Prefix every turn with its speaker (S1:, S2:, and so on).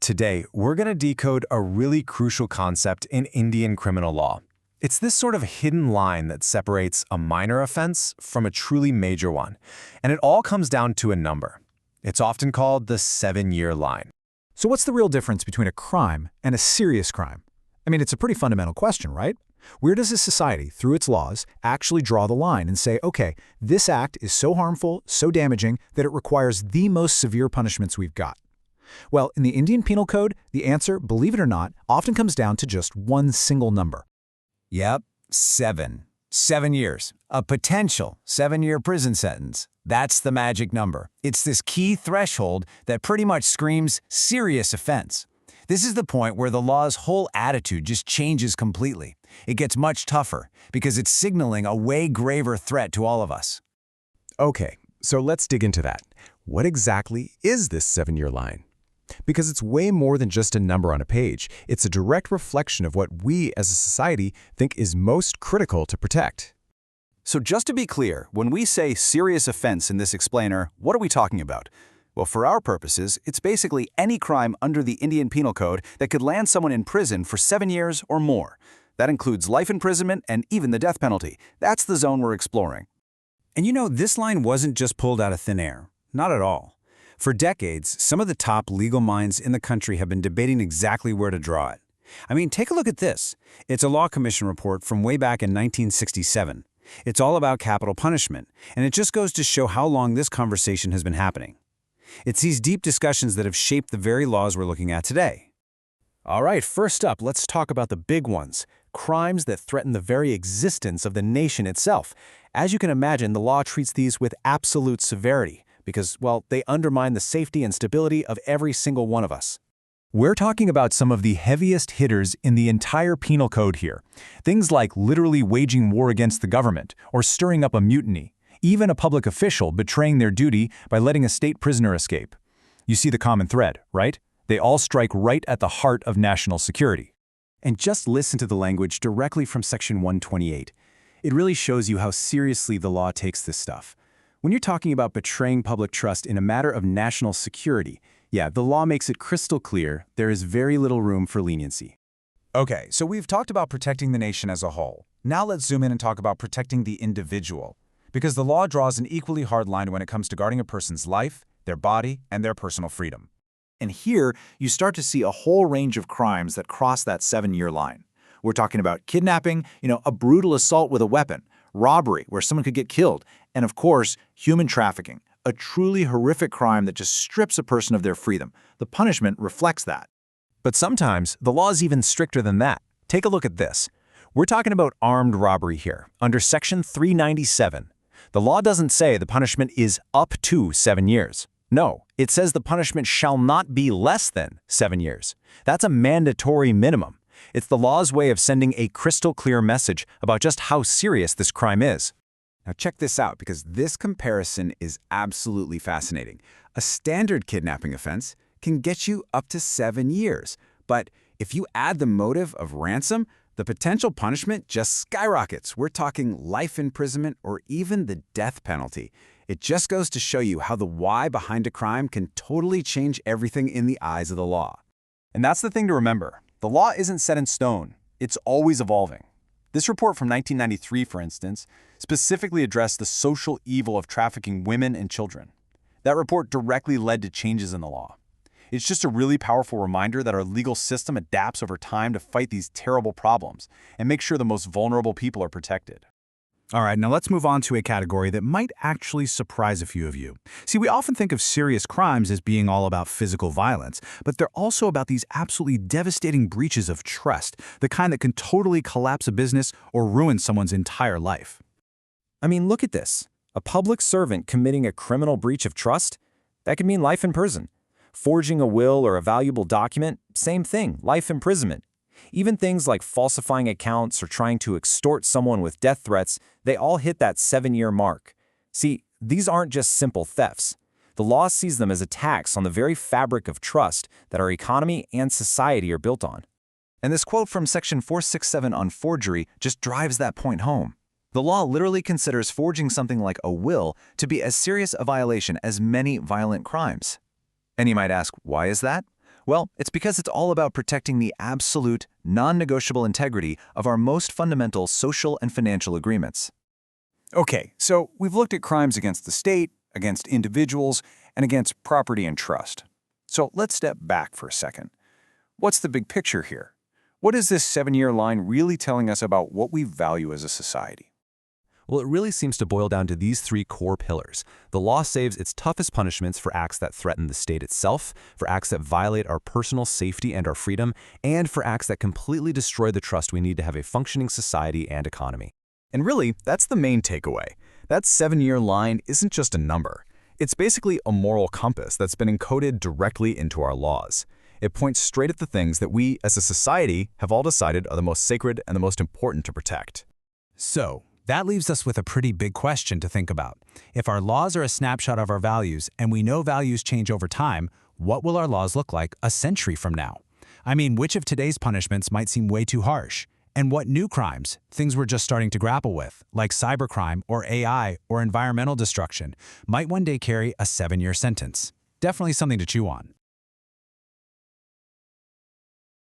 S1: Today, we're going to decode a really crucial concept in Indian criminal law. It's this sort of hidden line that separates a minor offense from a truly major one, and it all comes down to a number. It's often called the 7-year line.
S2: So what's the real difference between a crime and a serious crime? I mean, it's a pretty fundamental question, right? Where does a society, through its laws, actually draw the line and say, okay, this act is so harmful, so damaging, that it requires the most severe punishments we've got? Well, in the Indian Penal Code, the answer, believe it or not, often comes down to just one single number.
S3: Yep, 7. 7 years. A potential 7-year prison sentence. That's the magic number. It's this key threshold that pretty much screams serious offense. This is the point where the law's whole attitude just changes completely. It gets much tougher because it's signaling a way graver threat to all of us.
S1: Okay, so let's dig into that. What exactly is this 7-year line? Because it's way more than just a number on a page. It's a direct reflection of what we as a society think is most critical to protect.
S4: So just to be clear, when we say serious offense in this explainer, what are we talking about? Well, for our purposes, it's basically any crime under the Indian Penal Code that could land someone in prison for 7 years or more. That includes life imprisonment and even the death penalty. That's the zone we're exploring.
S3: And you know, this line wasn't just pulled out of thin air. Not at all. For decades, some of the top legal minds in the country have been debating exactly where to draw it. I mean, take a look at this. It's a Law Commission report from way back in 1967. It's all about capital punishment, and it just goes to show how long this conversation has been happening. It's these deep discussions that have shaped the very laws we're looking at today.
S1: All right, first up, let's talk about the big ones, crimes that threaten the very existence of the nation itself. As you can imagine, the law treats these with absolute severity because, well, they undermine the safety and stability of every single one of us. We're talking about some of the heaviest hitters in the entire penal code here. Things like literally waging war against the government or stirring up a mutiny, even a public official betraying their duty by letting a state prisoner escape. You see the common thread, right? They all strike right at the heart of national security. And just listen to the language directly from Section 128. It really shows you how seriously the law takes this stuff. When you're talking about betraying public trust in a matter of national security, yeah, the law makes it crystal clear there is very little room for leniency.
S2: Okay, so we've talked about protecting the nation as a whole. Now let's zoom in and talk about protecting the individual. Because the law draws an equally hard line when it comes to guarding a person's life, their body, and their personal freedom. And here, you start to see a whole range of crimes that cross that 7-year line. We're talking about kidnapping, a brutal assault with a weapon, robbery, where someone could get killed, and of course, human trafficking, a truly horrific crime that just strips a person of their freedom. The punishment reflects that.
S1: But sometimes, the law is even stricter than that. Take a look at this. We're talking about armed robbery here, under Section 397. The law doesn't say the punishment is up to 7 years. No, it says the punishment shall not be less than 7 years. That's a mandatory minimum. It's the law's way of sending a crystal clear message about just how serious this crime is.
S5: Now check this out, because this comparison is absolutely fascinating. A standard kidnapping offense can get you up to 7 years, but if you add the motive of ransom, the potential punishment just skyrockets. We're talking life imprisonment or even the death penalty. It just goes to show you how the why behind a crime can totally change everything in the eyes of the law.
S1: And that's the thing to remember. The law isn't set in stone. It's always evolving. This report from 1993, for instance, specifically addressed the social evil of trafficking women and children. That report directly led to changes in the law. It's just a really powerful reminder that our legal system adapts over time to fight these terrible problems and make sure the most vulnerable people are protected.
S2: All right, now let's move on to a category that might actually surprise a few of you. See, we often think of serious crimes as being all about physical violence, but they're also about these absolutely devastating breaches of trust, the kind that can totally collapse a business or ruin someone's entire life.
S1: I mean, look at this. A public servant committing a criminal breach of trust? That could mean life in prison. Forging a will or a valuable document? Same thing, life imprisonment. Even things like falsifying accounts or trying to extort someone with death threats, they all hit that 7-year mark. See, these aren't just simple thefts. The law sees them as attacks on the very fabric of trust that our economy and society are built on.
S2: And this quote from Section 467 on forgery just drives that point home. The law literally considers forging something like a will to be as serious a violation as many violent crimes. And you might ask, why is that?
S4: Well, it's because it's all about protecting the absolute, non-negotiable integrity of our most fundamental social and financial agreements.
S1: Okay, so we've looked at crimes against the state, against individuals, and against property and trust. So let's step back for a second. What's the big picture here? What is this 7-year line really telling us about what we value as a society?
S6: Well, it really seems to boil down to these 3 core pillars. The law saves its toughest punishments for acts that threaten the state itself, for acts that violate our personal safety and our freedom, and for acts that completely destroy the trust we need to have a functioning society and economy.
S4: And really, that's the main takeaway. That 7-year line isn't just a number. It's basically a moral compass that's been encoded directly into our laws. It points straight at the things that we, as a society, have all decided are the most sacred and the most important to protect.
S3: So, that leaves us with a pretty big question to think about. If our laws are a snapshot of our values, and we know values change over time, what will our laws look like a century from now? I mean, which of today's punishments might seem way too harsh? And what new crimes, things we're just starting to grapple with, like cybercrime or AI or environmental destruction, might one day carry a 7-year sentence? Definitely something to chew on.